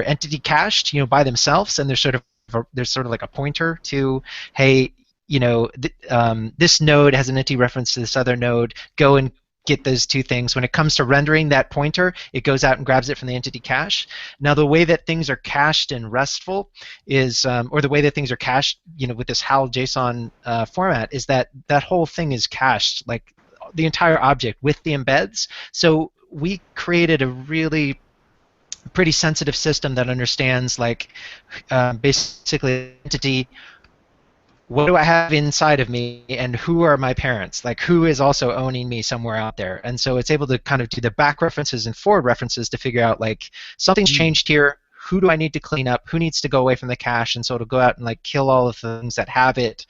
entity cached by themselves, and there's sort of like a pointer to, hey, this node has an entity reference to this other node. Go and get those two things. When it comes to rendering that pointer, it goes out and grabs it from the entity cache. Now, the way that things are cached in RESTful is, or the way that things are cached, with this HAL JSON format, is that whole thing is cached, like the entire object with the embeds. So we created a really pretty sensitive system that understands like basically entity. What do I have inside of me, and who are my parents? Like, who is also owning me somewhere out there? And so it's able to kind of do the back references and forward references to figure out, like, something's changed here. Who do I need to clean up? Who needs to go away from the cache? And so it'll go out and, like, kill all of the things that have it,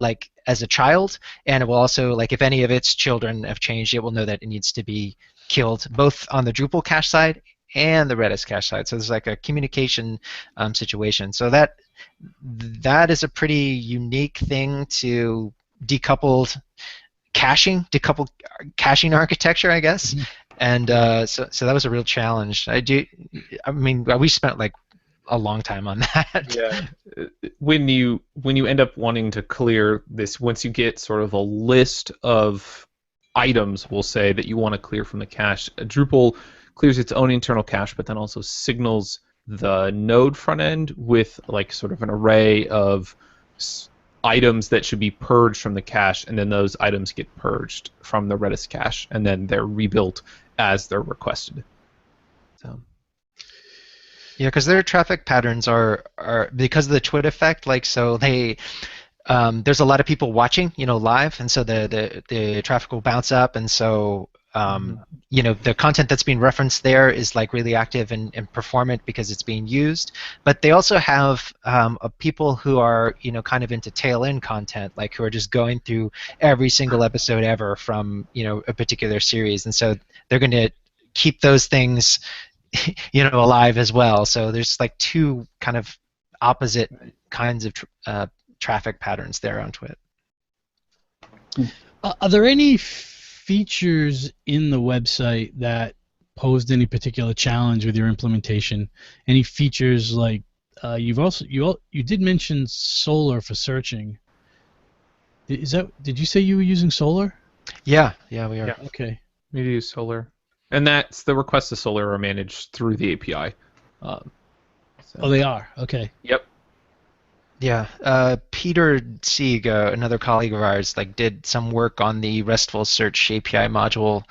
like, as a child. And it will also, like, if any of its children have changed, it will know that it needs to be killed, both on the Drupal cache side and the Redis cache side. So there's, like, a communication situation. So that is a pretty unique thing to decouple caching architecture, I guess. Mm-hmm. And so that was a real challenge. I mean, we spent like a long time on that. Yeah. When you end up wanting to clear this, once you get sort of a list of items, we'll say, that you want to clear from the cache, Drupal clears its own internal cache, but then also signals the node front end with like sort of an array of items that should be purged from the cache, and then those items get purged from the Redis cache, and then they're rebuilt as they're requested. So. Yeah, because their traffic patterns are because of the Twitter effect. Like, so they there's a lot of people watching, live, and so the traffic will bounce up, and so the content that's being referenced there is like really active and performant because it's being used. But they also have people who are kind of into tail end content, like who are just going through every single episode ever from a particular series, and so they're going to keep those things alive as well. So there's like two kind of opposite kinds of traffic patterns there on Twit. Are there any features in the website that posed any particular challenge with your implementation? Any features like you did mention Solar for searching. Did you say you were using Solar? Yeah, we are. Yeah. Okay. We use Solar, and that's the requests to Solar are managed through the API. Oh, they are. Okay. Yep. Yeah, Peter Sieg, another colleague of ours, did some work on the RESTful Search API module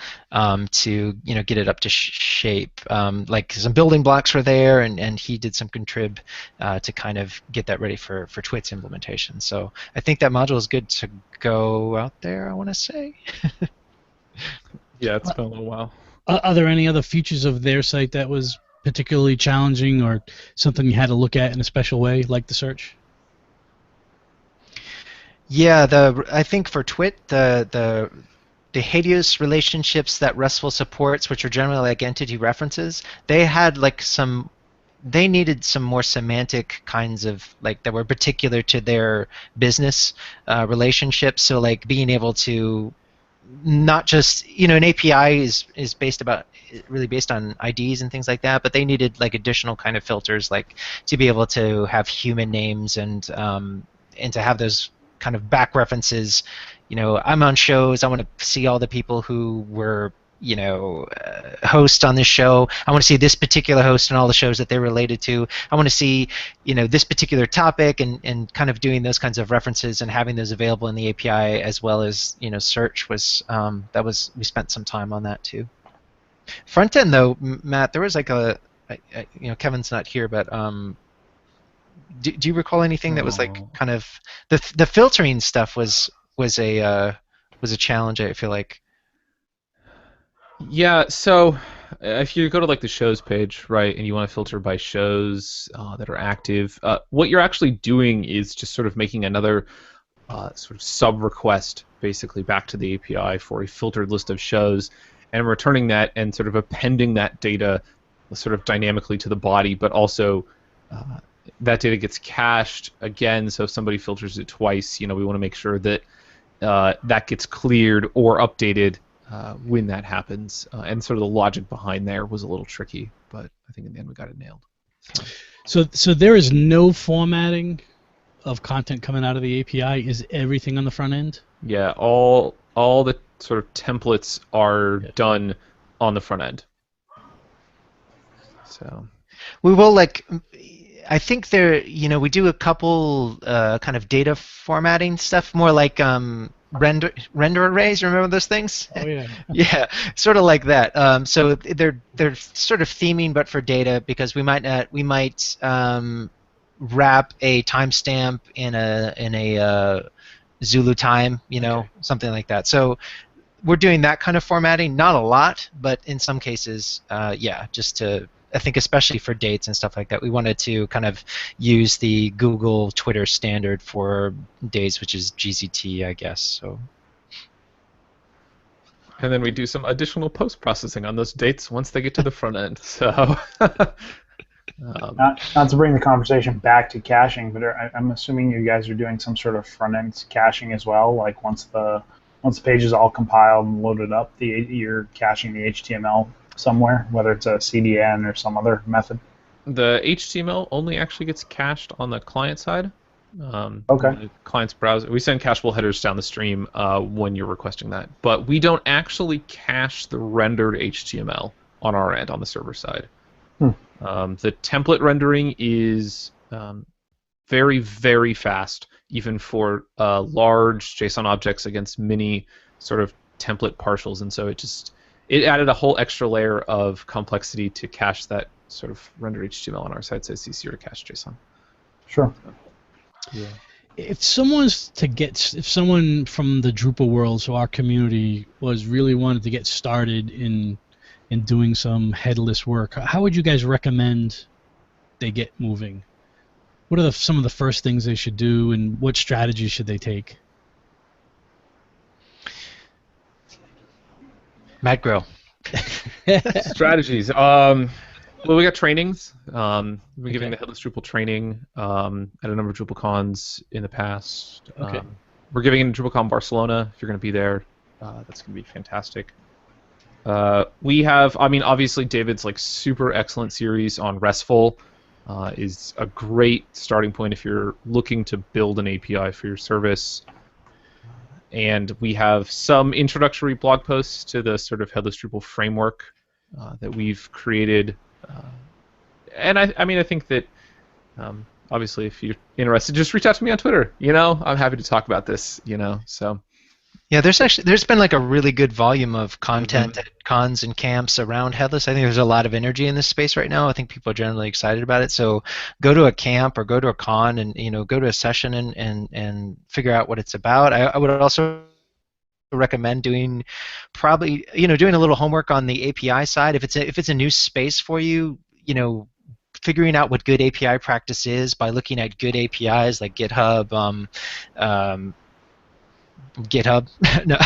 to get it up to shape. Some building blocks were there, and he did some contrib to kind of get that ready for Twit's implementation. So I think that module is good to go out there, I want to say. Yeah, it's been a little while. Are there any other features of their site that was particularly challenging, or something you had to look at in a special way, like the search? Yeah, I think for Twit, the Helios relationships that RESTful supports, which are generally like entity references, they had they needed some more semantic kinds of that were particular to their business relationships. So being able to not just an API is really based on IDs and things like that, but they needed additional kind of filters to be able to have human names and to have those kind of back references. I'm on shows. I want to see all the people who were host on this show. I want to see this particular host and all the shows that they're related to. I want to see this particular topic, and kind of doing those kinds of references and having those available in the API as well as search was we spent some time on that too. Front end though, Matt, there was Kevin's not here, but do you recall anything that was kind of the filtering stuff was a challenge, I feel like. Yeah, so if you go to the shows page, right, and you want to filter by shows that are active, what you're actually doing is just sort of making another sort of sub request basically back to the API for a filtered list of shows, and returning that and sort of appending that data sort of dynamically to the body, but also that data gets cached again, so if somebody filters it twice, we want to make sure that that gets cleared or updated when that happens. And sort of the logic behind there was a little tricky, but I think in the end we got it nailed. So there is no formatting of content coming out of the API? Is everything on the front end? Yeah, all the sort of templates are done on the front end. So we will I think there, we do a couple kind of data formatting stuff, more render arrays. Remember those things? Oh yeah. Yeah, sort of like that. So they're sort of theming, but for data, because we might wrap a timestamp in a Zulu time, something like that. So we're doing that kind of formatting, not a lot, but in some cases, yeah, just to, I think especially for dates and stuff like that, we wanted to kind of use the Google Twitter standard for dates, which is GZT, I guess. So. And then we do some additional post-processing on those dates once they get to the front end. So. Not to bring the conversation back to caching, but I'm assuming you guys are doing some sort of front-end caching as well. Like once the page is all compiled and loaded up, you're caching the HTML somewhere, whether it's a CDN or some other method. The HTML only actually gets cached on the client side. Okay. The client's browser. We send cacheable headers down the stream when you're requesting that, but we don't actually cache the rendered HTML on our end on the server side. The template rendering is very, very fast, even for large JSON objects against mini sort of template partials, and so it added a whole extra layer of complexity to cache that sort of rendered HTML on our side, so it's easier to cache JSON. Sure. Yeah. If someone from the Drupal world, so our community, really wanted to get started in doing some headless work, how would you guys recommend they get moving? What are some of the first things they should do, and what strategies should they take? Matt Grill. Strategies. Well, we got trainings. We're giving the Headless Drupal training at a number of DrupalCons in the past. Okay. We're giving it in DrupalCon Barcelona. If you're going to be there, that's going to be fantastic. We have, obviously David's super excellent series on RESTful is a great starting point if you're looking to build an API for your service. And we have some introductory blog posts to the sort of Headless Drupal framework that we've created. And I think that obviously if you're interested, just reach out to me on Twitter. I'm happy to talk about this. So. Yeah, there's been a really good volume of content at cons and camps around Headless. I think there's a lot of energy in this space right now. I think people are generally excited about it. So go to a camp or go to a con and go to a session and figure out what it's about. I would also recommend doing doing a little homework on the API side. If it's a new space for you, figuring out what good API practice is by looking at good APIs like GitHub. GitHub, no,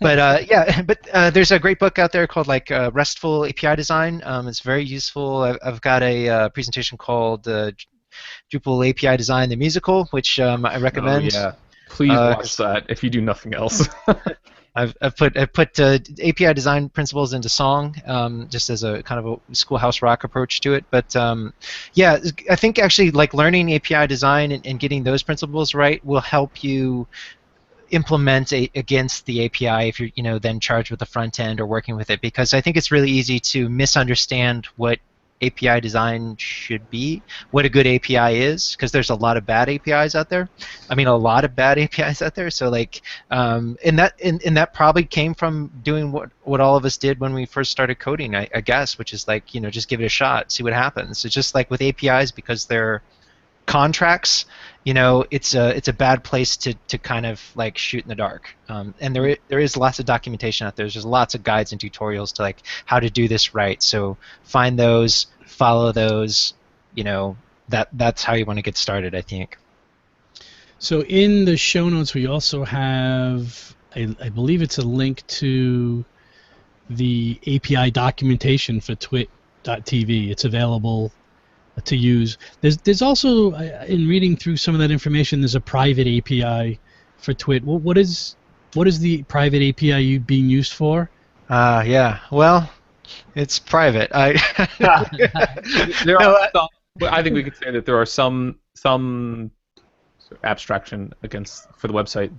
but there's a great book out there called RESTful API Design. It's very useful. I've got a presentation called Drupal API Design the Musical, which I recommend. Oh, yeah, please watch that if you do nothing else. I've put API design principles into song, just as a kind of a schoolhouse rock approach to it. But yeah, I think actually learning API design and getting those principles right will help you implement against the API if you're then charged with the front end or working with it, because I think it's really easy to misunderstand what API design should be, what a good API is, because there's a lot of bad APIs out there. So and that probably came from doing what all of us did when we first started coding, I guess, which is just give it a shot, see what happens. It's just like with APIs, because they're contracts, it's a bad place to kind of shoot in the dark. And there is lots of documentation out there. There's lots of guides and tutorials to how to do this right. So find those, follow those. That's how you want to get started, I think. So in the show notes, we also have, I believe it's a link to the API documentation for Twittv. It's available to use. There's also, in reading through some of that information, there's a private API for Twit. What is the private API being used for? Yeah, well, it's private. I think we could say that there are some abstraction for the website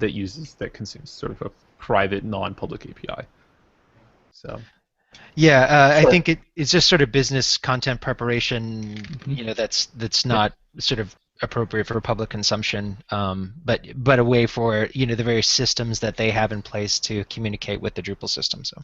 that consumes sort of a private, non-public API. So. Yeah, sure. I think it's just sort of business content preparation, that's not sort of appropriate for public consumption, but a way for the various systems that they have in place to communicate with the Drupal system. So.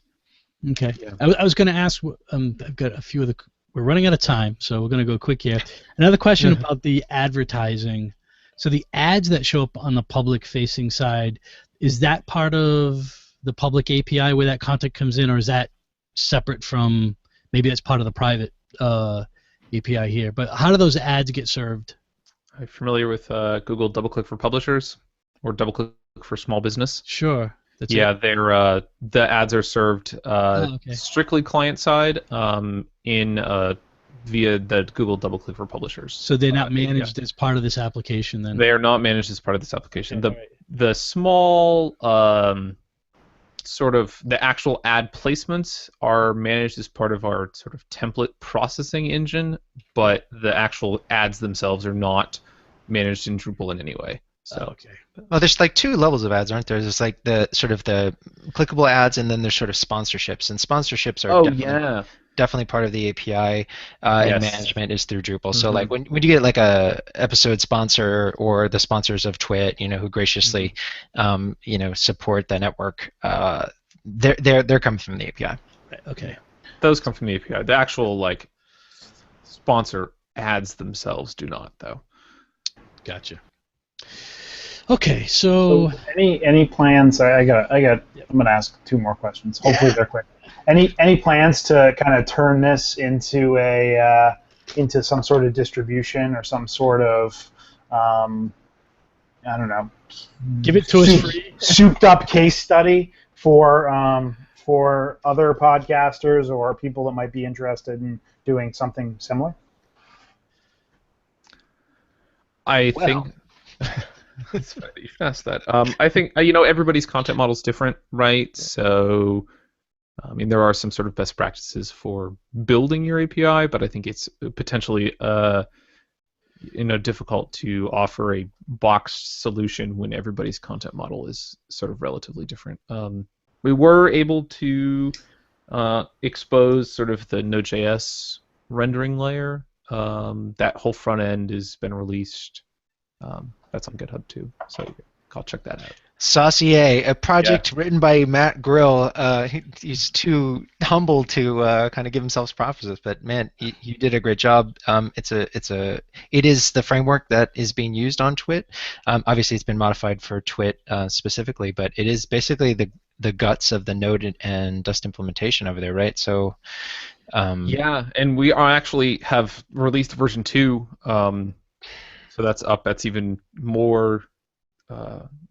Okay. Yeah. I was going to ask. I've got a few of the. We're running out of time, so we're going to go quick here. Another question about the advertising. So the ads that show up on the public-facing side, is that part of the public API where that content comes in, or is that separate from? Maybe that's part of the private API here. But how do those ads get served? Are you familiar with Google DoubleClick for publishers or DoubleClick for small business? Sure. That's Yeah, it. they're the ads are served Okay. strictly client side via the Google DoubleClick for publishers. So they're not API. managed as part of this application then? They are not managed as part of this application. Okay, right. The small sort of the actual ad placements are managed as part of our sort of template processing engine, but the actual ads themselves are not managed in Drupal in any way. So Okay. Well, there's like two levels of ads, aren't there? There's like the sort of the clickable ads, and then there's sort of sponsorships. And sponsorships are definitely part of the API, and management is through Drupal. So like when you get like a episode sponsor or the sponsors of Twit, who graciously, support the network, they're coming from the API. Okay. those come from the API. The actual like sponsor ads themselves do not, though. Gotcha. Okay, so any plans? I'm gonna ask two more questions. Hopefully they're quick. Any plans to kind of turn this into into some sort of distribution or some sort of I don't know. Give it to us free. Souped up case study for other podcasters or people that might be interested in doing something similar? I think that's funny you should ask that. I think everybody's content model is different, right? So, I mean, there are some sort of best practices for building your API, but I think it's potentially difficult to offer a boxed solution when everybody's content model is sort of relatively different. We were able to expose sort of the Node.js rendering layer. That whole front end has been released. That's on GitHub too, so I'll check that out. Saucier, a project written by Matt Grill. He's too humble to kind of give himself props for this, but man, you did a great job. It is the framework that is being used on Twit. Obviously, it's been modified for Twit specifically, but it is basically the guts of the Node and Dust implementation over there, right? So. Yeah, and we actually have released version 2, so that's up. That's even more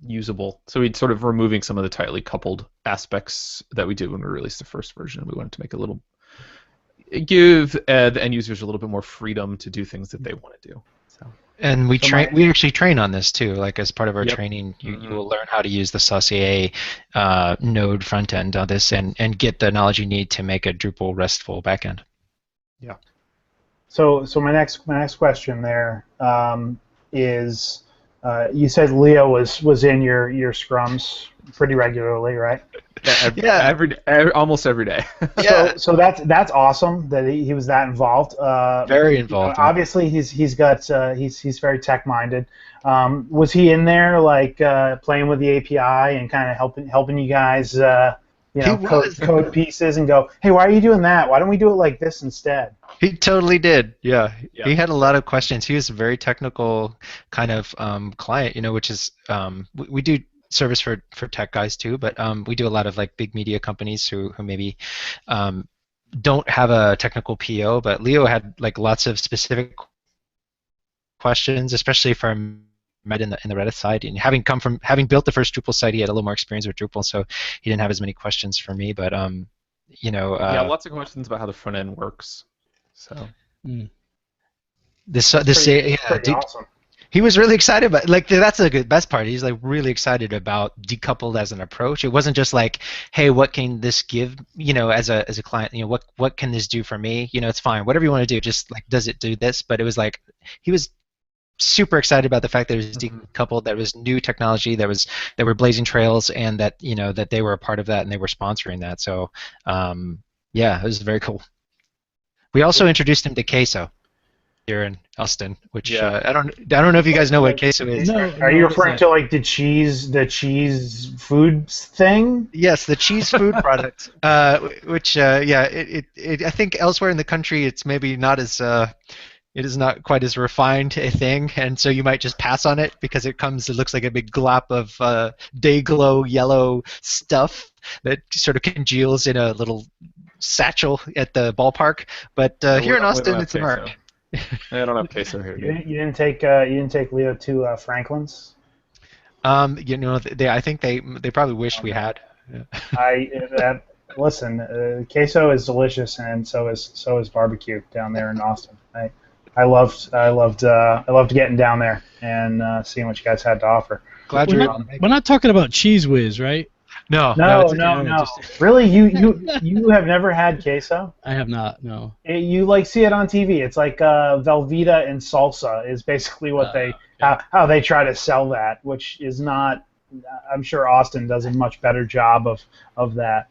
usable. So we're sort of removing some of the tightly coupled aspects that we did when we released the first version. We wanted to give the end users a little bit more freedom to do things that they want to do. So. And we actually train on this too. Like as part of our training, you will learn how to use the Saucier Node front end on this and get the knowledge you need to make a Drupal RESTful backend. Yeah. So my next question there is you said Leo was in your scrums pretty regularly, right? Almost every day. So that's awesome that he was that involved. Very involved. Obviously, he's very tech minded. Was he in there like playing with the API and kind of helping you guys code pieces and go, hey, why are you doing that? Why don't we do it like this instead? He totally did. Yeah. He had a lot of questions. He was a very technical kind of client, which is we do service for tech guys too, but we do a lot of like big media companies who maybe don't have a technical PO, but Leo had like lots of specific questions, especially from in the Reddit side, and having built the first Drupal site, he had a little more experience with Drupal, so he didn't have as many questions for me, but lots of questions about how the front end works. So Awesome. He was really excited about that's the best part. He's like really excited about decoupled as an approach. It wasn't just like, hey, what can this give, as a client, what can this do for me? It's fine. Whatever you want to do, just like does it do this? But it was like he was super excited about the fact that it was decoupled, that it was new technology, there were blazing trails, and that that they were a part of that and they were sponsoring that. So it was very cool. We also introduced him to Queso. here in Austin, which Yeah. I don't know if you guys know what queso is. No, Are you what is referring that? to like the cheese foods thing? Yes, the cheese food product, which yeah, I think elsewhere in the country it's maybe not as it is not quite as refined a thing, and so you might just pass on it because it looks like a big glop of day glow yellow stuff that sort of congeals in a little satchel at the ballpark. But here in We don't Austin, have it's an art. queso. I don't have queso here, dude. You didn't take Leo to Franklin's. I think they probably wish we had. Yeah. Listen, queso is delicious, and so is barbecue down there in Austin. I loved getting down there and seeing what you guys had to offer. Glad We're you're not, we're not talking about Cheese Whiz, right? No, No, it's no. just- Really, you have never had queso? I have not. No. You like see it on TV. It's like Velveeta and salsa is basically what how they try to sell that, which is not. I'm sure Austin does a much better job of that.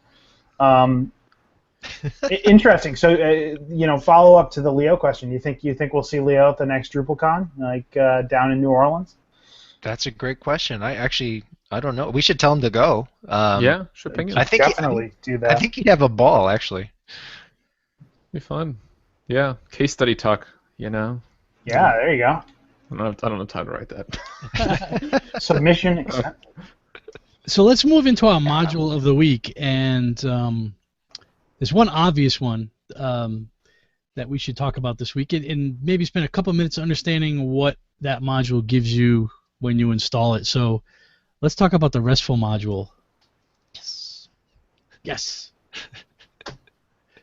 Interesting. So follow up to the Leo question. You think we'll see Leo at the next DrupalCon, like down in New Orleans? That's a great question. I don't know. We should tell him to go. Yeah, sure, ping him. I think Definitely do that. I think he'd have a ball actually. Be fun. Yeah, case study talk. Yeah, there you go. I don't have time to write that. Submission accept. So let's move into our module of the week, and there's one obvious one that we should talk about this week, and maybe spend a couple minutes understanding what that module gives you when you install it. So let's talk about the RESTful module. Yes.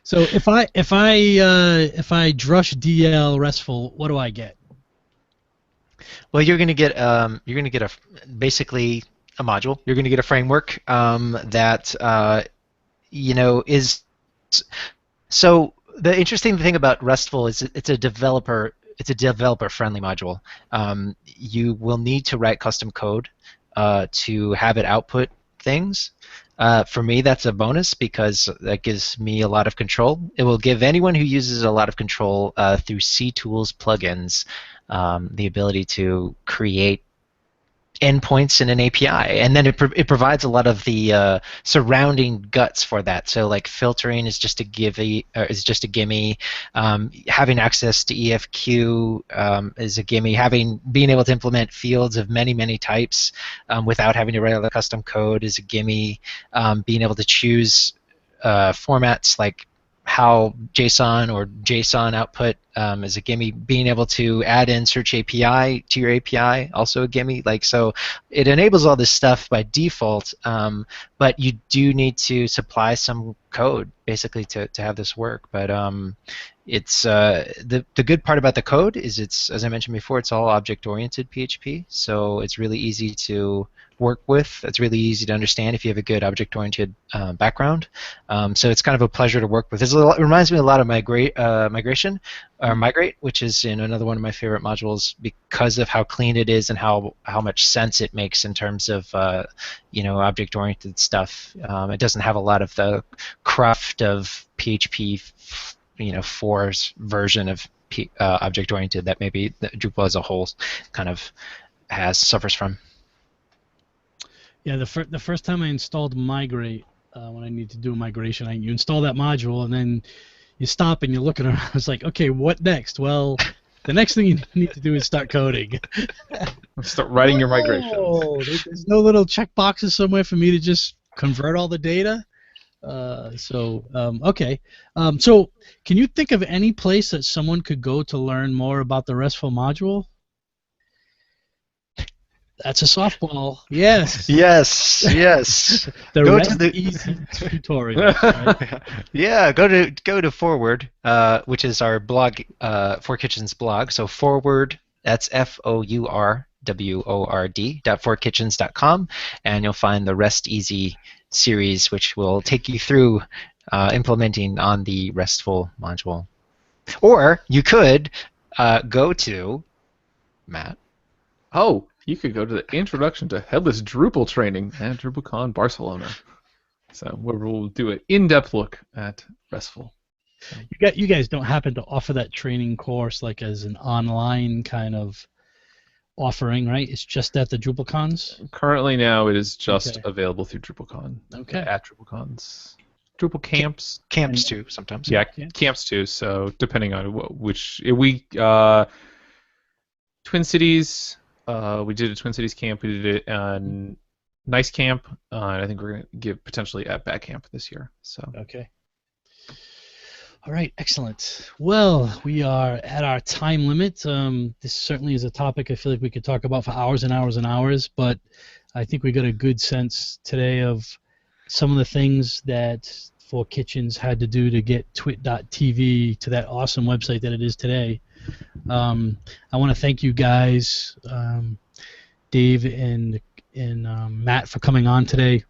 So if I drush DL RESTful, what do I get? Well, you're gonna get basically a module. You're gonna get a framework that is. So the interesting thing about RESTful is it's a developer friendly module. You will need to write custom code to have it output things. For me, that's a bonus because that gives me a lot of control. It will give anyone who uses a lot of control through CTools plugins the ability to create endpoints in an API, and then it provides a lot of the surrounding guts for that. So like filtering is just a gimme. Having access to EFQ is a gimme. Being able to implement fields of many types without having to write all the custom code is a gimme. Being able to choose formats like how JSON or JSON output is a gimme. Being able to add in Search API to your API, also a gimme. So it enables all this stuff by default, but you do need to supply some code basically to have this work. But it's the good part about the code is as I mentioned before, it's all object-oriented PHP, so it's really easy to work with. It's really easy to understand if you have a good object-oriented background. So it's kind of a pleasure to work with. It reminds me a lot of Migrate, which is another one of my favorite modules because of how clean it is and how much sense it makes in terms of object-oriented stuff. It doesn't have a lot of the cruft of PHP 4's version of object-oriented that maybe Drupal as a whole kind of suffers from. Yeah, the first time I installed Migrate, when I need to do a migration, you install that module and then you stop and you're looking around. I was like, okay, what next? Well, the next thing you need to do is start coding. Start writing your migrations. There's no little checkboxes somewhere for me to just convert all the data. Okay. So can you think of any place that someone could go to learn more about the RESTful module? That's a softball. Yes. Yes. The go REST to the easy tutorial. Right? Yeah, go to Forward, which is our blog, For Kitchens blog. So Forward, that's FOURWORD.forkitchens.com, and you'll find the REST Easy series, which will take you through implementing on the RESTful module. Or you could go to Matt. Oh, you could go to the Introduction to Headless Drupal training at DrupalCon Barcelona. So where we'll do an in-depth look at RESTful. You guys don't happen to offer that training course like as an online kind of offering, right? It's just at the DrupalCons? Currently now it is just Okay. available through DrupalCon. Okay. At DrupalCons. Drupal camps. Camps too sometimes. Yeah, Camps. camps too. So depending on which Twin Cities, we did a Twin Cities camp. We did it on Nice Camp. And I think we're gonna give potentially at Back Camp this year. So Okay. All right, excellent. Well, we are at our time limit. This certainly is a topic I feel like we could talk about for hours and hours and hours, but I think we got a good sense today of some of the things that Four Kitchens had to do to get twit.tv to that awesome website that it is today. I want to thank you guys, Dave and Matt, for coming on today.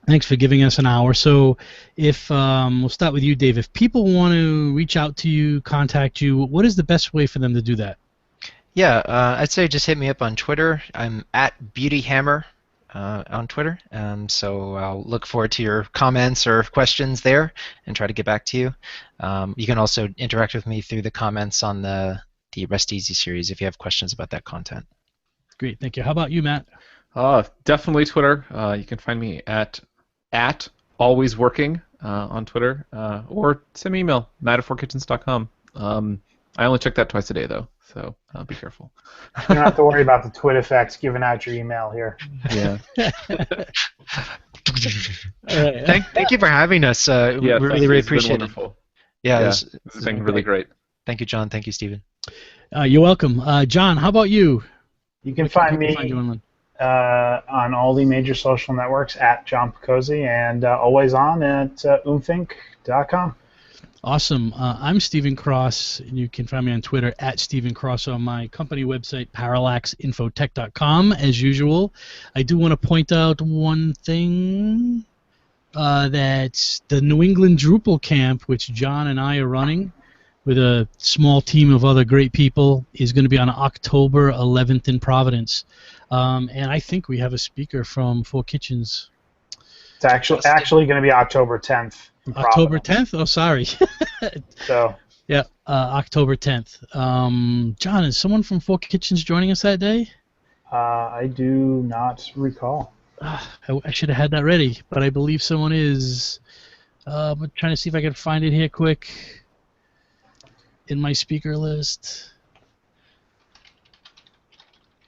Thanks for giving us an hour. So if we'll start with you, Dave. If people want to reach out to you, contact you, what is the best way for them to do that? Yeah, I'd say just hit me up on Twitter. I'm at BeautyHammer on Twitter. So I'll look forward to your comments or questions there and try to get back to you. You can also interact with me through the comments on the Rest Easy series if you have questions about that content. Great, thank you. How about you, Matt? Definitely Twitter. You can find me at alwaysworking on Twitter, or send me an email, matt@4kitchens.com. I only check that twice a day, though, so be careful. You don't have to worry about the Twit effects giving out your email here. Yeah. Thank you for having us. We really appreciate it. Yeah, this has been really great. Thank you, John. Thank you, Stephen. You're welcome. John, how about you? You can find me you online? On all the major social networks at John Picozzi, and always on at umthink.com. Awesome. I'm Stephen Cross, and you can find me on Twitter at Stephen Cross, on my company website, parallaxinfotech.com, as usual. I do want to point out one thing, that the New England Drupal camp, which John and I are running with a small team of other great people, is going to be on October 11th in Providence. And I think we have a speaker from Four Kitchens. It's actually going to be October 10th. October 10th? Oh, sorry. So. Yeah, October 10th. John, is someone from Four Kitchens joining us that day? I do not recall. I should have had that ready, but I believe someone is. I'm trying to see if I can find it here quick in my speaker list.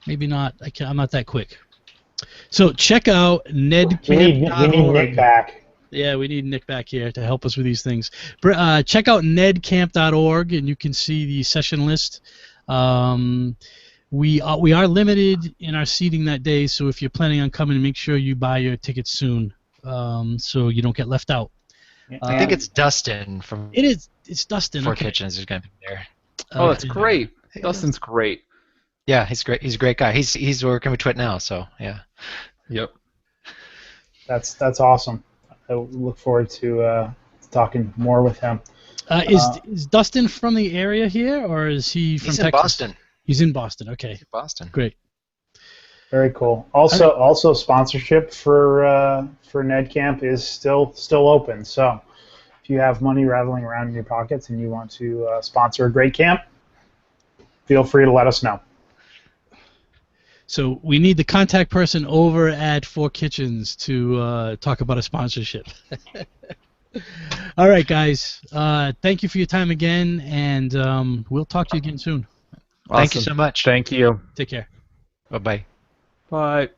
Maybe not. I'm not that quick. So check out nedcamp.org. We need Nick back. Yeah, we need Nick back here to help us with these things. Check out nedcamp.org, and you can see the session list. We are limited in our seating that day, so if you're planning on coming, make sure you buy your tickets soon, so you don't get left out. I think it's Dustin from. It is. It's Dustin. Four Okay. Kitchens is going to be there. Oh, that's great. Dustin's great. Yeah, he's great. He's a great guy. He's working with Twit now, so yeah. Yep. That's awesome. I look forward to talking more with him. Is Dustin from the area here, or is he from He's Texas? in Boston. He's in Boston. Okay. Boston. Great. Very cool. Also sponsorship for NedCamp is still open. So if you have money rattling around in your pockets and you want to sponsor a great camp, feel free to let us know. So we need the contact person over at Four Kitchens to talk about a sponsorship. All right, guys. Thank you for your time again, and we'll talk to you again soon. Thank you so much. Thank you. Take care. Bye-bye. Bye.